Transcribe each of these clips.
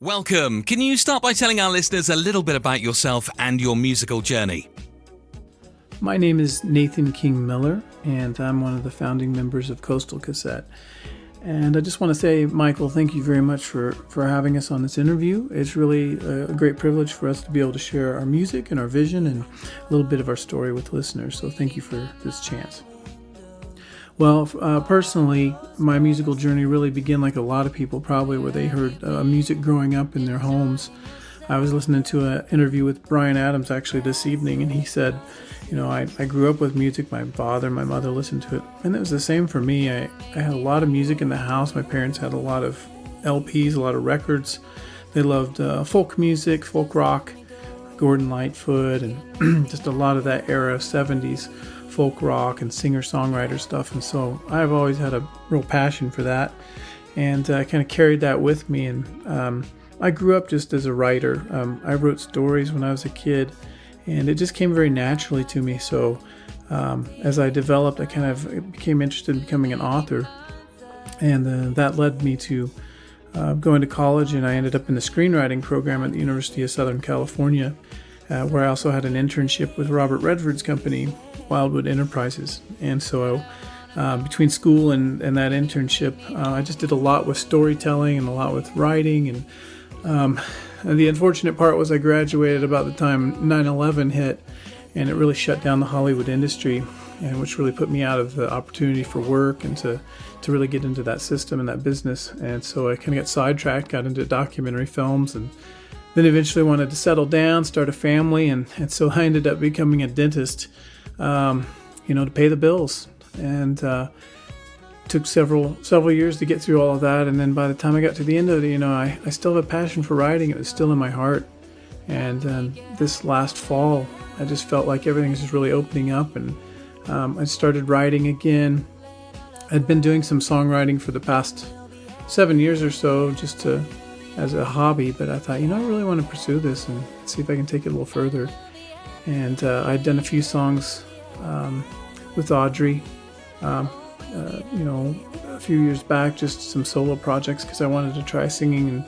Welcome. Can you start by telling our listeners a little bit about yourself and your musical journey? My name is Nathan King Miller, and I'm one of the founding members of Coastal Cassette. And I just want to say, Michael, thank you very much for having us on this interview. It's really a great privilege for us to be able to share our music and our vision and a little bit of our story with listeners. So thank you for this chance. Well, personally, my musical journey really began like a lot of people probably, where they heard music growing up in their homes. I was listening to an interview with Brian Adams actually this evening, and he said, I grew up with music. My father and my mother listened to it, and it was the same for me. I had a lot of music in the house. My parents had a lot of LPs, a lot of records. They loved folk music, folk rock, Gordon Lightfoot, and just a lot of that era, 70s folk rock and singer-songwriter stuff. And so I've always had a real passion for that, and I kind of carried that with me. And I grew up just as a writer. I wrote stories when I was a kid, and it just came very naturally to me. So as I developed, I kind of became interested in becoming an author, and that led me to going to college, and I ended up in the screenwriting program at the University of Southern California, where I also had an internship with Robert Redford's company, Wildwood Enterprises. And so between school and that internship, I just did a lot with storytelling and a lot with writing. And the unfortunate part was I graduated about the time 9/11 hit, and it really shut down the Hollywood industry, and which really put me out of the opportunity for work and to really get into that system and that business. And so I kind of got sidetracked, got into documentary films, and then eventually wanted to settle down, start a family, and so I ended up becoming a dentist, to pay the bills. And took several years to get through all of that. And then by the time I got to the end of it, I still have a passion for writing. It was still in my heart. And this last fall, I just felt like everything was just really opening up, and I started writing again. I'd been doing some songwriting for the past 7 years or so, just as a hobby, but I thought, I really want to pursue this and see if I can take it a little further. And I'd done a few songs with Audrey, a few years back, just some solo projects, because I wanted to try singing and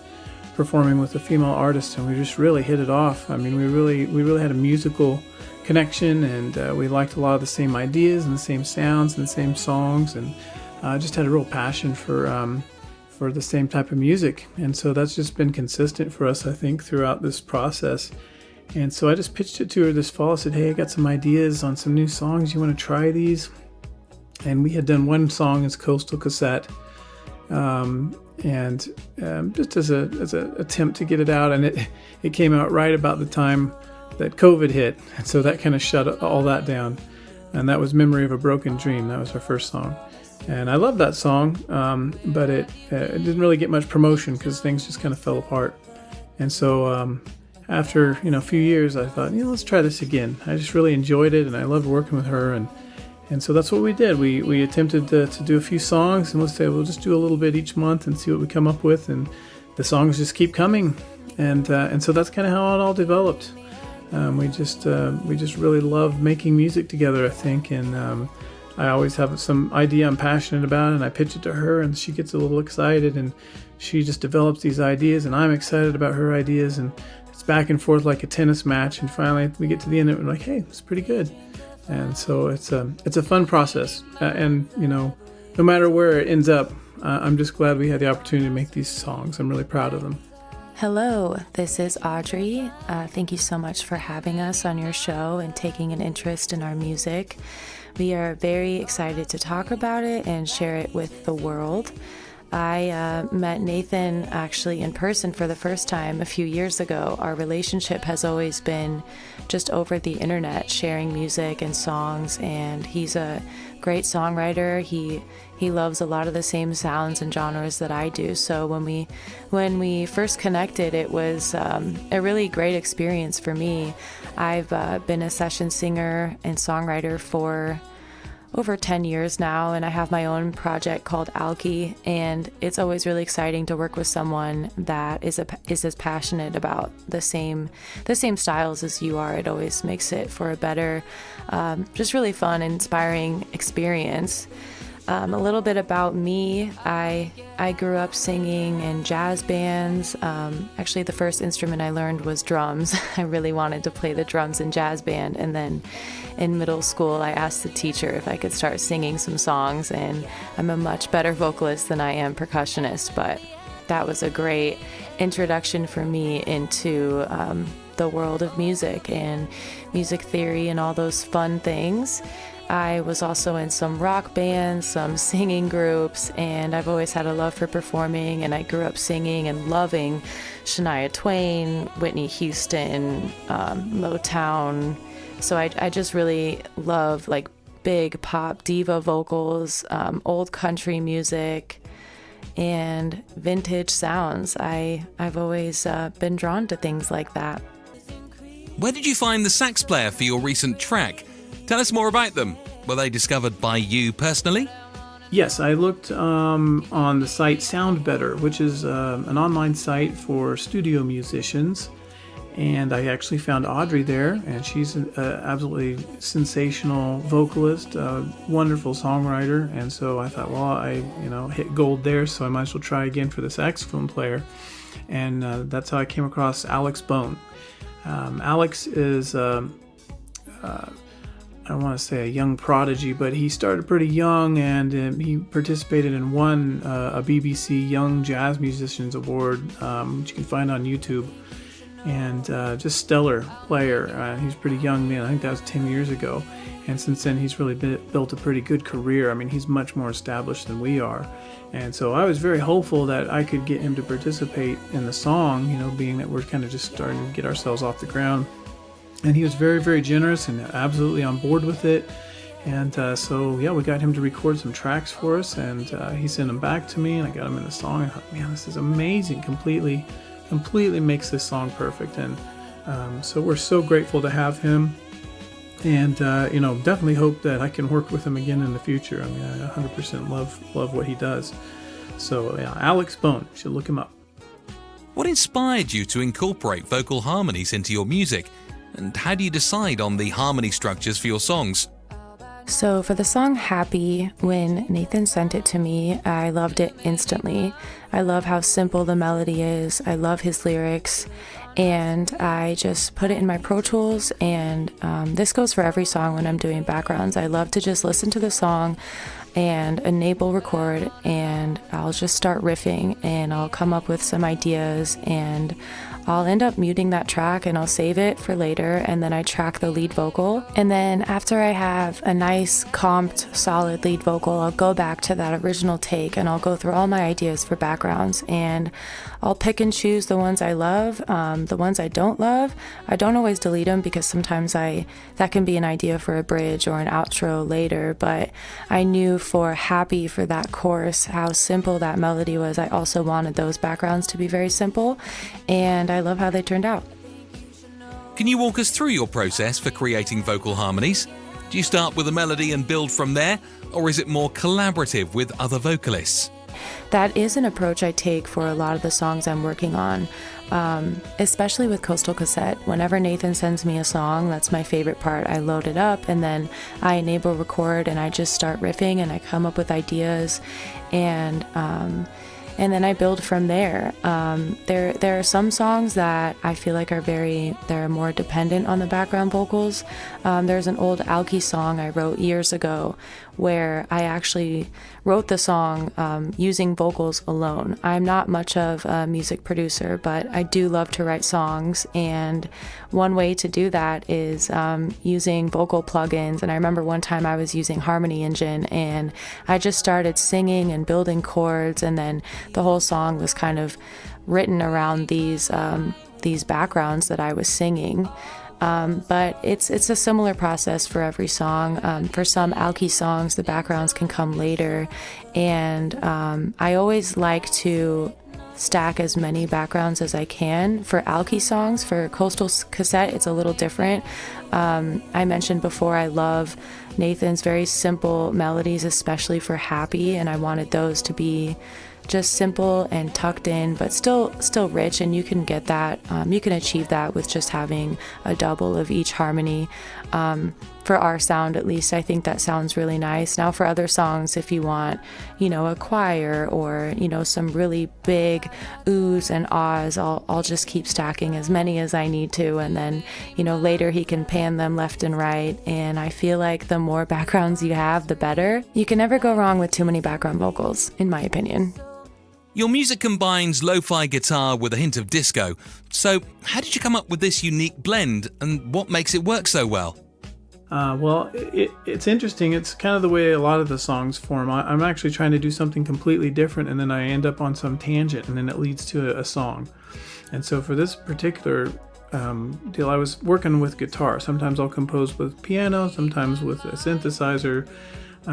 performing with a female artist, and we just really hit it off. I mean, we really had a musical connection, and we liked a lot of the same ideas and the same sounds and the same songs, and just had a real passion for the same type of music. And so that's just been consistent for us, I think, throughout this process. And so I just pitched it to her this fall. I said, hey, I got some ideas on some new songs. You want to try these? And we had done one song as Coastal Cassette, and just as a attempt to get it out. And it came out right about the time that COVID hit. And so that kind of shut all that down. And that was Memory of a Broken Dream. That was our first song. And I love that song, but it didn't really get much promotion because things just kind of fell apart. And so after a few years, I thought, let's try this again. I just really enjoyed it, and I loved working with her, and so that's what we did. We attempted to do a few songs, and let's say we'll just do a little bit each month and see what we come up with, and the songs just keep coming, and so that's kind of how it all developed. We just really love making music together, I think, and I always have some idea I'm passionate about, and I pitch it to her, and she gets a little excited, and she just develops these ideas, and I'm excited about her ideas, and it's back and forth like a tennis match. And finally we get to the end of it, and we're like, hey, it's pretty good. And so it's a fun process, and no matter where it ends up, I'm just glad we had the opportunity to make these songs. I'm really proud of them. Hello, this is Audrey. Thank you so much for having us on your show and taking an interest in our music. We are very excited to talk about it and share it with the world. I met Nathan actually in person for the first time a few years ago. Our relationship has always been just over the internet, sharing music and songs, and he's a great songwriter. He loves a lot of the same sounds and genres that I do. So when we first connected, it was a really great experience for me. I've been a session singer and songwriter for over 10 years now, and I have my own project called Alki, and it's always really exciting to work with someone that is as passionate about the same styles as you are. It always makes it for a better, just really fun, inspiring experience. A little bit about me. I grew up singing in jazz bands. Actually, the first instrument I learned was drums. I really wanted to play the drums in jazz band. And then in middle school, I asked the teacher if I could start singing some songs. And I'm a much better vocalist than I am percussionist. But that was a great introduction for me into the world of music and music theory and all those fun things. I was also in some rock bands, some singing groups, and I've always had a love for performing, and I grew up singing and loving Shania Twain, Whitney Houston, Motown. So I just really love like big pop diva vocals, old country music, and vintage sounds. I've always been drawn to things like that. Where did you find the sax player for your recent track? Tell us more about them. Were they discovered by you personally? Yes, I looked on the site Sound Better, which is an online site for studio musicians. And I actually found Audrey there, and she's an absolutely sensational vocalist, wonderful songwriter. And so I thought, well, I hit gold there, so I might as well try again for the saxophone player. And that's how I came across Alex Bone. Alex is I don't want to say a young prodigy, but he started pretty young, and he participated in won a BBC Young Jazz Musicians Award, which you can find on YouTube. And just stellar player. He's a pretty young man. I think that was 10 years ago. And since then, he's really built a pretty good career. I mean, he's much more established than we are. And so I was very hopeful that I could get him to participate in the song, being that we're kind of just starting to get ourselves off the ground. And he was very, very generous and absolutely on board with it. And so, yeah, we got him to record some tracks for us, and he sent them back to me, and I got him in the song. I thought, man, this is amazing. Completely makes this song perfect. And so we're so grateful to have him. And, definitely hope that I can work with him again in the future. I mean, I 100% love what he does. So, yeah, Alex Bone, you should look him up. What inspired you to incorporate vocal harmonies into your music? And how do you decide on the harmony structures for your songs? So for the song Happy, when Nathan sent it to me, I loved it instantly. I love how simple the melody is. I love his lyrics. And I just put it in my Pro Tools, and this goes for every song when I'm doing backgrounds. I love to just listen to the song and enable record, and I'll just start riffing, and I'll come up with some ideas, and I'll end up muting that track and I'll save it for later, and then I track the lead vocal. And then after I have a nice comped solid lead vocal, I'll go back to that original take and I'll go through all my ideas for backgrounds, and I'll pick and choose the ones I love. The ones I don't love, I don't always delete them, because sometimes that can be an idea for a bridge or an outro later. But I knew for Happy, for that chorus, how simple that melody was. I also wanted those backgrounds to be very simple, and I love how they turned out. Can you walk us through your process for creating vocal harmonies? Do you start with a melody and build from there, or is it more collaborative with other vocalists? That is an approach I take for a lot of the songs I'm working on, especially with Coastal Cassette. Whenever Nathan sends me a song, that's my favorite part. I load it up, and then I enable record, and I just start riffing, and I come up with ideas, and then I build from there. There are some songs that I feel like they're more dependent on the background vocals. There's an old Alki song I wrote years ago where I actually wrote the song using vocals alone. I'm not much of a music producer, but I do love to write songs, and one way to do that is using vocal plugins. And I remember one time I was using Harmony Engine, and I just started singing and building chords, and then the whole song was kind of written around these backgrounds that I was singing. But it's a similar process for every song. For some Alki songs, the backgrounds can come later, and I always like to stack as many backgrounds as I can. For Alki songs, for Coastal Cassette, it's a little different. I mentioned before I love Nathan's very simple melodies, especially for Happy, and I wanted those to be just simple and tucked in, but still rich, and you can get that, you can achieve that with just having a double of each harmony. for our sound, at least, I think that sounds really nice. Now for other songs, if you want, a choir or, some really big oohs and ahs, I'll just keep stacking as many as I need to. And then, later he can pan them left and right. And I feel like the more backgrounds you have, the better. You can never go wrong with too many background vocals, in my opinion. Your music combines lo-fi guitar with a hint of disco. So how did you come up with this unique blend, and what makes it work so well? It's interesting. It's kind of the way a lot of the songs form. I'm actually trying to do something completely different, and then I end up on some tangent, and then it leads to a song. And so for this particular deal, I was working with guitar. Sometimes I'll compose with piano, sometimes with a synthesizer.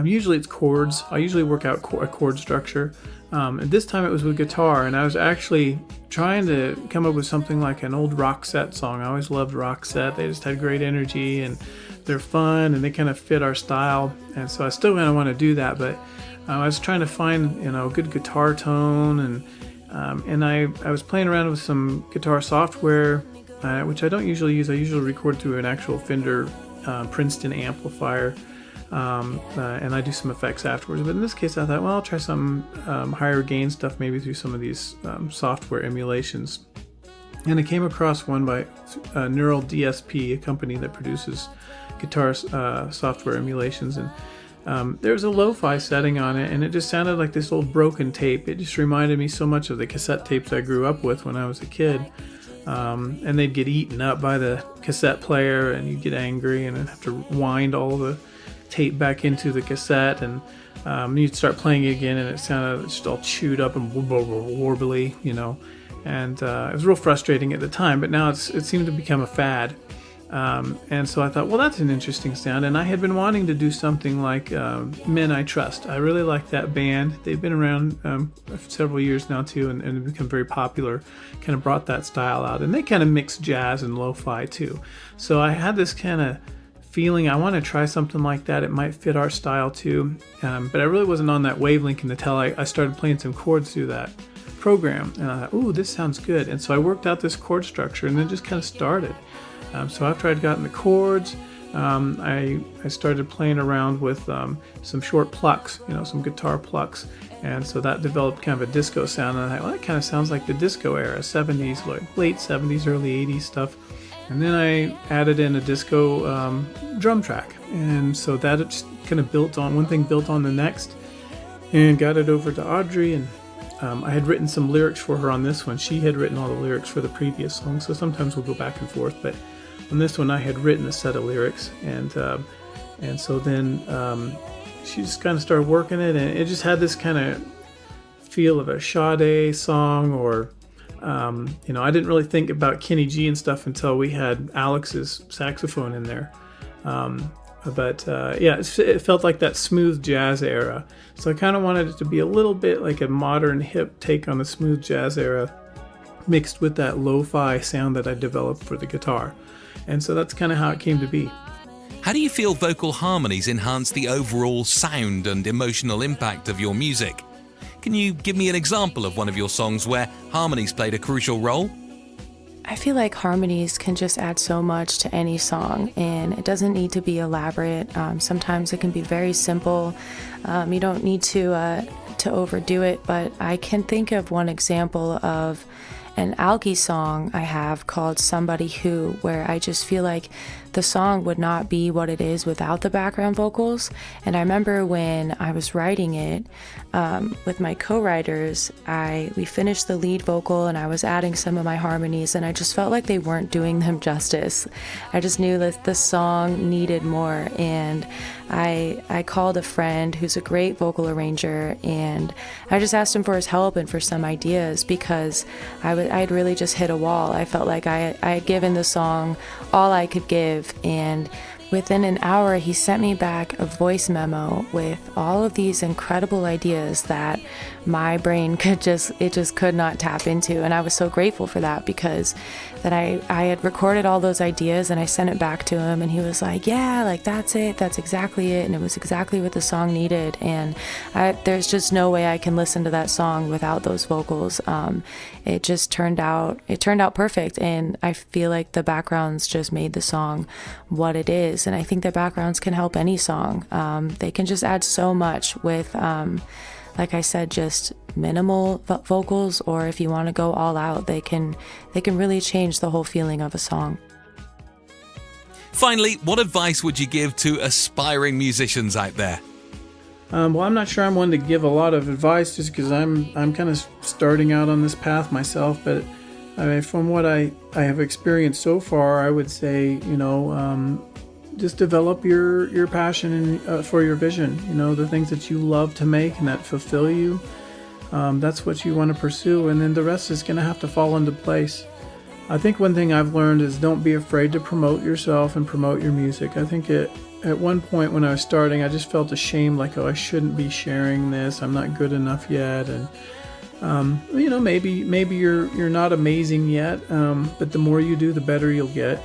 Usually it's chords. I usually work out a chord structure. And this time it was with guitar, and I was actually trying to come up with something like an old Cassette song. I always loved Cassette. They just had great energy, and they're fun, and they kind of fit our style. And so I still kind of want to do that, but I was trying to find a good guitar tone, and I was playing around with some guitar software, which I don't usually use. I usually record through an actual Fender Princeton amplifier. And I do some effects afterwards. But in this case, I thought, well, I'll try some higher gain stuff, maybe through some of these software emulations. And I came across one by Neural DSP, a company that produces guitar software emulations. And there was a lo-fi setting on it, and it just sounded like this old broken tape. It just reminded me so much of the cassette tapes I grew up with when I was a kid. And they'd get eaten up by the cassette player, and you'd get angry, and I'd have to wind all the tape back into the cassette, and you'd start playing it again, and it sounded just all chewed up and warbly, and it was real frustrating at the time, but now it seemed to become a fad. And so I thought, well, that's an interesting sound, and I had been wanting to do something like Men I Trust. I really like that band. They've been around for several years now too, and they've become very popular, kind of brought that style out, and they kind of mix jazz and lo-fi too. So I had this kind of feeling, I want to try something like that. It might fit our style too, but I really wasn't on that wavelength until I started playing some chords through that program, and I thought, ooh, this sounds good. And so I worked out this chord structure, and then just kind of started. So after I'd gotten the chords, I started playing around with some short plucks, some guitar plucks, and so that developed kind of a disco sound. And I thought, well, that kind of sounds like the disco era, 70s, like late 70s, early 80s stuff. And then I added in a disco drum track, and so that just kind of built on, one thing built on the next, and got it over to Audrey. And I had written some lyrics for her on this one. She had written all the lyrics for the previous song, so sometimes we'll go back and forth. But on this one, I had written a set of lyrics, and so then she just kind of started working it, and it just had this kind of feel of a Sade song, or I didn't really think about Kenny G and stuff until we had Alex's saxophone in there. It felt like that smooth jazz era. So I kind of wanted it to be a little bit like a modern hip take on the smooth jazz era, mixed with that lo-fi sound that I developed for the guitar. And so that's kind of how it came to be. How do you feel vocal harmonies enhance the overall sound and emotional impact of your music? Can you give me an example of one of your songs where harmonies played a crucial role? I feel like harmonies can just add so much to any song, and it doesn't need to be elaborate. Sometimes it can be very simple. You don't need to overdo it, but I can think of one example of an Alki song I have called Somebody Who, where I just feel like the song would not be what it is without the background vocals. And I remember when I was writing it with my co-writers, we finished the lead vocal and I was adding some of my harmonies, and I just felt like they weren't doing them justice. I just knew that the song needed more, and I called a friend who's a great vocal arranger, and I just asked him for his help and for some ideas, because I had really just hit a wall. I felt like I had given the song all I could give, and within an hour he sent me back a voice memo with all of these incredible ideas that my brain could not tap into. And I was so grateful for that, because that I had recorded all those ideas and I sent it back to him, and he was like, yeah, like that's it, that's exactly it, and it was exactly what the song needed. And there's just no way I can listen to that song without those vocals. It turned out perfect, and I feel like the backgrounds just made the song what it is. voice, and I think their backgrounds can help any song. They can just add so much with, like I said, just minimal vocals, or if you want to go all out, they can really change the whole feeling of a song. Finally, what advice would you give to aspiring musicians out there? Well, I'm not sure I'm one to give a lot of advice, just because I'm kind of starting out on this path myself. But I mean, from what I have experienced so far, I would say, just develop your passion for your vision. The things that you love to make and that fulfill you. That's what you want to pursue, and then the rest is going to have to fall into place. I think one thing I've learned is don't be afraid to promote yourself and promote your music. I think at one point when I was starting, I just felt ashamed, like, oh, I shouldn't be sharing this. I'm not good enough yet, and maybe you're not amazing yet, but the more you do, the better you'll get.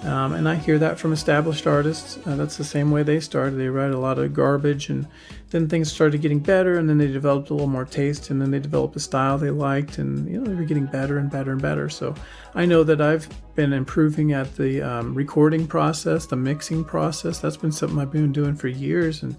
And I hear that from established artists. That's the same way they started. They write a lot of garbage, and then things started getting better, and then they developed a little more taste, and then they developed a style they liked, and they were getting better and better and better. So I know that I've been improving at the recording process, the mixing process. That's been something I've been doing for years, and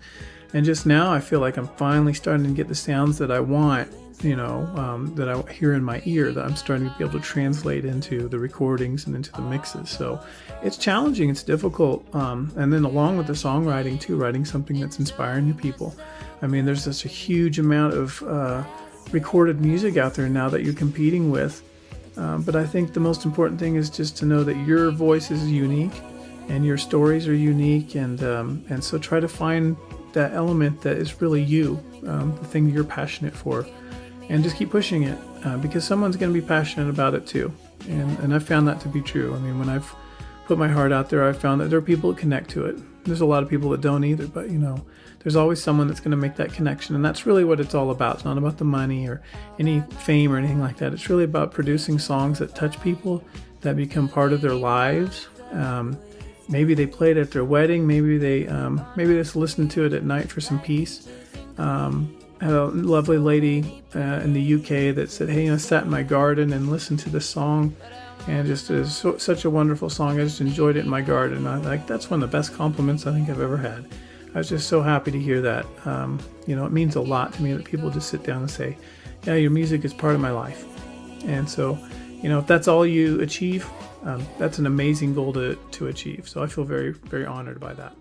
just now I feel like I'm finally starting to get the sounds that I want, that I hear in my ear, that I'm starting to be able to translate into the recordings and into the mixes. So it's challenging, it's difficult, and then along with the songwriting too, writing something that's inspiring to people. I mean, there's such a huge amount of recorded music out there now that you're competing with, but I think the most important thing is just to know that your voice is unique and your stories are unique, and so try to find that element that is really you, the thing you're passionate for. And just keep pushing it, because someone's going to be passionate about it too. And I've found that to be true. I mean, when I've put my heart out there, I've found that there are people that connect to it. There's a lot of people that don't either, but there's always someone that's going to make that connection. And that's really what it's all about. It's not about the money or any fame or anything like that. It's really about producing songs that touch people, that become part of their lives. Maybe they play it at their wedding. Maybe they just listen to it at night for some peace. I had a lovely lady in the UK that said, hey, I sat in my garden and listened to this song, and just is such a wonderful song. I just enjoyed it in my garden. That's one of the best compliments I think I've ever had. I was just so happy to hear that. It means a lot to me that people just sit down and say, yeah, your music is part of my life. And so, if that's all you achieve, that's an amazing goal to achieve. So I feel very, very honored by that.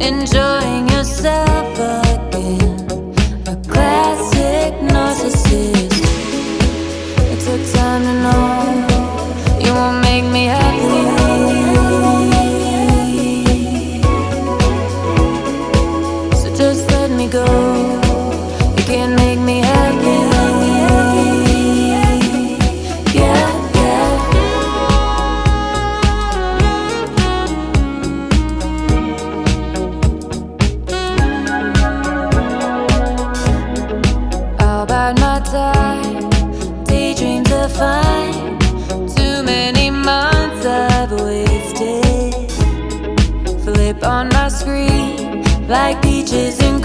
Enjoying yourself again, a classic narcissist. It took time to know you won't make me happy. So just let me go. You can't make me happy. Daydreams are fine. Too many months I've wasted. Flip on my screen like peaches and